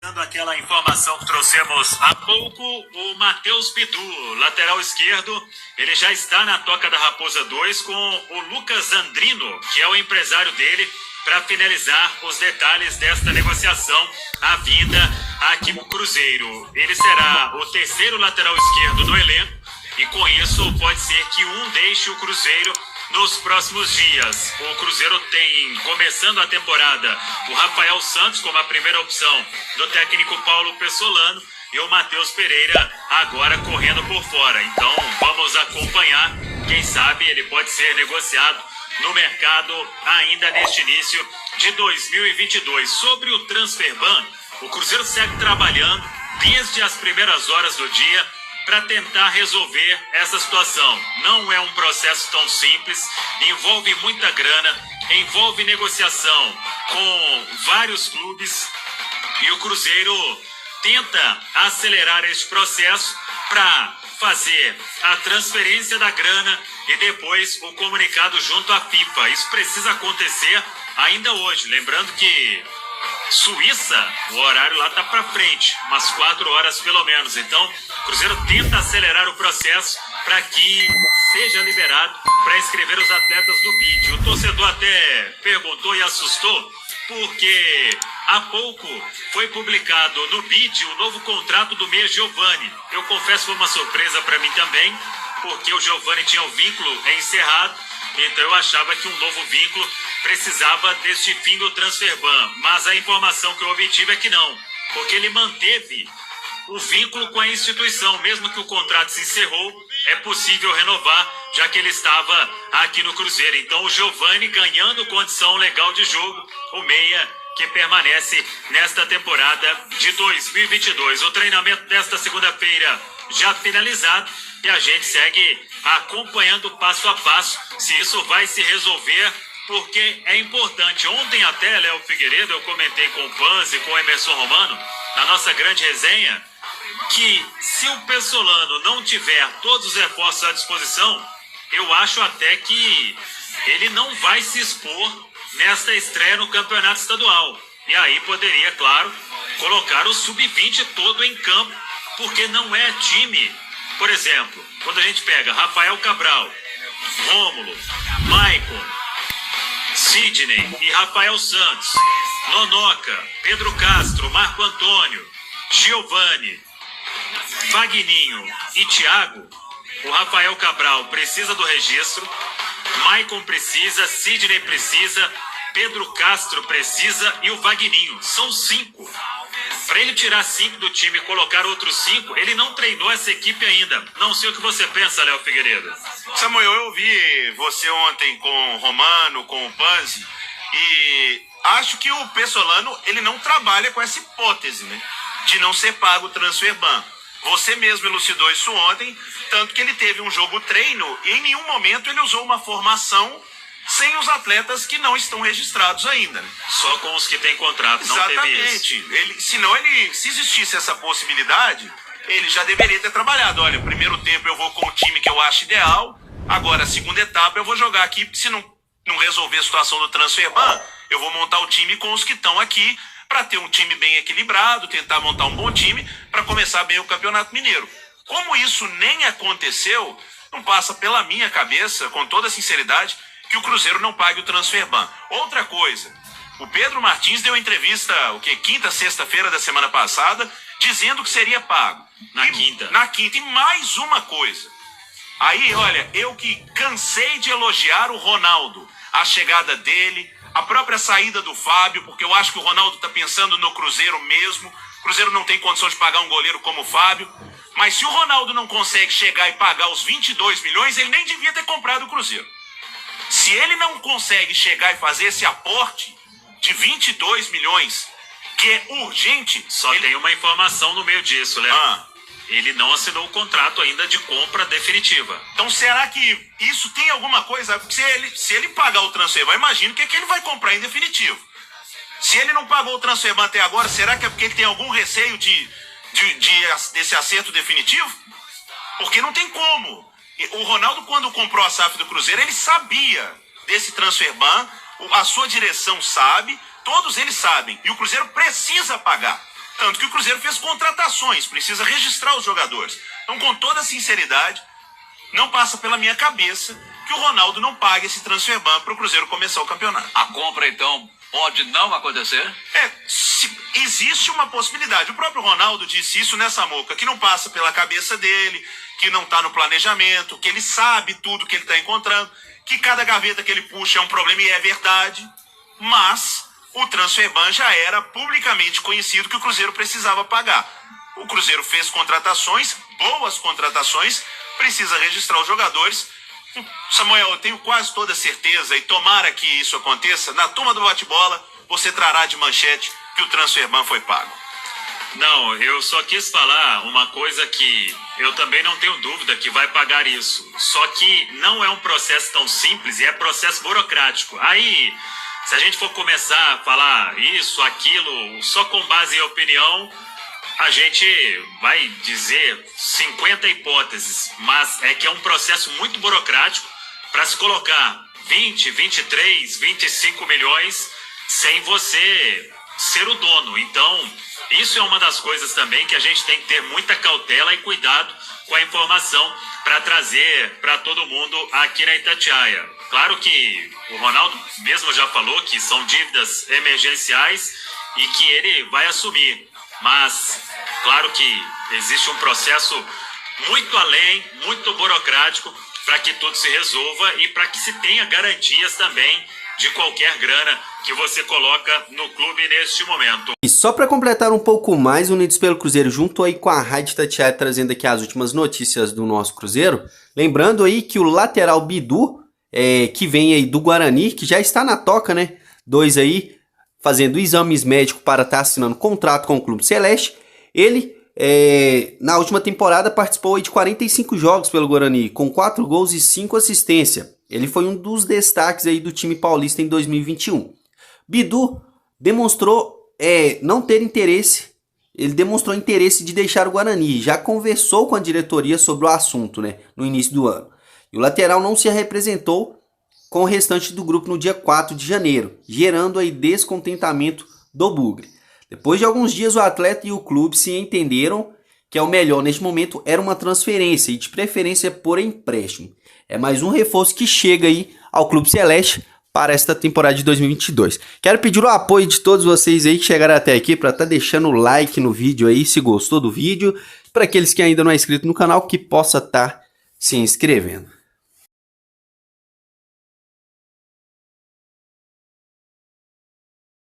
Dando aquela informação que trouxemos há pouco, o Matheus Bidu, lateral esquerdo, ele já está na Toca da Raposa 2 com o Lucas Andrino, que é o empresário dele, para finalizar os detalhes desta negociação, a vinda aqui no Cruzeiro. Ele será o terceiro lateral esquerdo do elenco e com isso pode ser que um deixe o Cruzeiro nos próximos dias. O Cruzeiro tem, começando a temporada, o Rafael Santos como a primeira opção do técnico Paulo Pessolano e o Matheus Pereira agora correndo por fora. Então vamos acompanhar, quem sabe ele pode ser negociado no mercado ainda neste início de 2022. Sobre o transfer ban, o Cruzeiro segue trabalhando desde as primeiras horas do dia para tentar resolver essa situação. Não é um processo tão simples, envolve muita grana, envolve negociação com vários clubes e o Cruzeiro tenta acelerar este processo para fazer a transferência da grana e depois o comunicado junto à FIFA. Isso precisa acontecer ainda hoje. Lembrando que Suíça, o horário lá tá para frente, umas 4 horas pelo menos. Então, o Cruzeiro tenta acelerar o processo para que seja liberado para inscrever os atletas no BID. O torcedor até perguntou e assustou, porque há pouco foi publicado no BID o novo contrato do meia Giovani. Eu confesso que foi uma surpresa para mim também, porque o Giovani tinha o vínculo encerrado, então eu achava que um novo vínculo precisava deste fim do transfer ban. Mas a informação que eu obtive é que não, porque ele manteve o vínculo com a instituição. Mesmo que o contrato se encerrou, é possível renovar, já que ele estava aqui no Cruzeiro. Então o Giovani ganhando condição legal de jogo, o meia que permanece nesta temporada de 2022. O treinamento desta segunda-feira já finalizado e a gente segue acompanhando passo a passo se isso vai se resolver, porque é importante. Ontem até, Léo Figueiredo, eu comentei com o Panzi e com o Emerson Romano, na nossa grande resenha, que se o Pessolano não tiver todos os reforços à disposição, eu acho até que ele não vai se expor nesta estreia no campeonato estadual. E aí poderia, claro, colocar o sub-20 todo em campo, porque não é time. Por exemplo, quando a gente pega Rafael Cabral, Rômulo, Maicon, Sidney e Rafael Santos, Nonoca, Pedro Castro, Marco Antônio, Giovani, Vagninho e Thiago, o Rafael Cabral precisa do registro, Maicon precisa, Sidney precisa, Pedro Castro precisa e o Vagninho. São 5. Para ele tirar 5 do time e colocar outros 5, ele não treinou essa equipe ainda. Não sei o que você pensa, Léo Figueiredo. Samuel, eu ouvi você ontem com o Romano, com o Panzi, e acho que o Pessolano, ele não trabalha com essa hipótese, né, de não ser pago o transfer ban. Você mesmo elucidou isso ontem, tanto que ele teve um jogo treino e em nenhum momento ele usou uma formação sem os atletas que não estão registrados ainda, né? Só com os que têm contrato, não teve isso. Exatamente. Se existisse essa possibilidade, ele já deveria ter trabalhado. Olha, primeiro tempo eu vou com o time que eu acho ideal, agora a segunda etapa eu vou jogar aqui, porque se não resolver a situação do transfer ban, eu vou montar o time com os que estão aqui, para ter um time bem equilibrado, tentar montar um bom time, para começar bem o Campeonato Mineiro. Como isso nem aconteceu, não passa pela minha cabeça, com toda sinceridade, que o Cruzeiro não pague o transfer ban. Outra coisa, o Pedro Martins deu entrevista, quinta, sexta-feira da semana passada, dizendo que seria pago. Na quinta. E mais uma coisa. Aí, olha, eu que cansei de elogiar o Ronaldo, a chegada dele, a própria saída do Fábio, porque eu acho que o Ronaldo está pensando no Cruzeiro mesmo. O Cruzeiro não tem condição de pagar um goleiro como o Fábio. Mas se o Ronaldo não consegue chegar e pagar os 22 milhões, ele nem devia ter comprado o Cruzeiro. Se ele não consegue chegar e fazer esse aporte de 22 milhões, que é urgente... Tem uma informação no meio disso, Léo. Ele não assinou o contrato ainda de compra definitiva. Então será que isso tem alguma coisa? Se ele pagar o transfer ban, imagino que ele vai comprar em definitivo. Se ele não pagou o transfer ban até agora, será que é porque ele tem algum receio desse acerto definitivo? Porque não tem como. O Ronaldo, quando comprou a SAF do Cruzeiro, ele sabia desse transfer ban, a sua direção sabe, todos eles sabem, e o Cruzeiro precisa pagar. Tanto que o Cruzeiro fez contratações, precisa registrar os jogadores. Então, com toda sinceridade, não passa pela minha cabeça que o Ronaldo não pague esse transfer ban para o Cruzeiro começar o campeonato. A compra, então, pode não acontecer? Existe uma possibilidade. O próprio Ronaldo disse isso nessa Moca, que não passa pela cabeça dele, que não está no planejamento, que ele sabe tudo que ele está encontrando, que cada gaveta que ele puxa é um problema e é verdade, mas o transfer ban já era publicamente conhecido que o Cruzeiro precisava pagar. O Cruzeiro fez contratações, boas contratações, precisa registrar os jogadores. Samuel, eu tenho quase toda certeza, e tomara que isso aconteça, na turma do bate-bola você trará de manchete que o transfer ban foi pago. Não, eu só quis falar uma coisa que eu também não tenho dúvida que vai pagar isso. Só que não é um processo tão simples e é processo burocrático. Aí, se a gente for começar a falar isso, aquilo, só com base em opinião, a gente vai dizer 50 hipóteses. Mas é que é um processo muito burocrático para se colocar 20, 23, 25 milhões sem você ser o dono. Então, isso é uma das coisas também que a gente tem que ter muita cautela e cuidado com a informação para trazer para todo mundo aqui na Itatiaia. Claro que o Ronaldo mesmo já falou que são dívidas emergenciais e que ele vai assumir. Mas, claro que existe um processo muito além, muito burocrático para que tudo se resolva e para que se tenha garantias também de qualquer grana que você coloca no clube neste momento. E só para completar um pouco mais, Unidos pelo Cruzeiro, junto aí com a Rádio Itatiaia, trazendo aqui as últimas notícias do nosso Cruzeiro. Lembrando aí que o lateral Bidu, que vem aí do Guarani, que já está na toca, né? 2 aí, fazendo exames médicos para estar assinando contrato com o Clube Celeste. Ele, na última temporada, participou aí de 45 jogos pelo Guarani, com 4 gols e 5 assistências. Ele foi um dos destaques aí do time paulista em 2021. Bidu demonstrou não ter interesse, ele demonstrou interesse de deixar o Guarani, já conversou com a diretoria sobre o assunto, né, no início do ano. E o lateral não se representou com o restante do grupo no dia 4 de janeiro, gerando aí descontentamento do Bugre. Depois de alguns dias, o atleta e o clube se entenderam que o melhor neste momento era uma transferência e de preferência por empréstimo. É mais um reforço que chega aí ao Clube Celeste para esta temporada de 2022. Quero pedir o apoio de todos vocês aí que chegaram até aqui para estar deixando o like no vídeo aí, se gostou do vídeo. Para aqueles que ainda não é inscrito no canal, que possa estar se inscrevendo.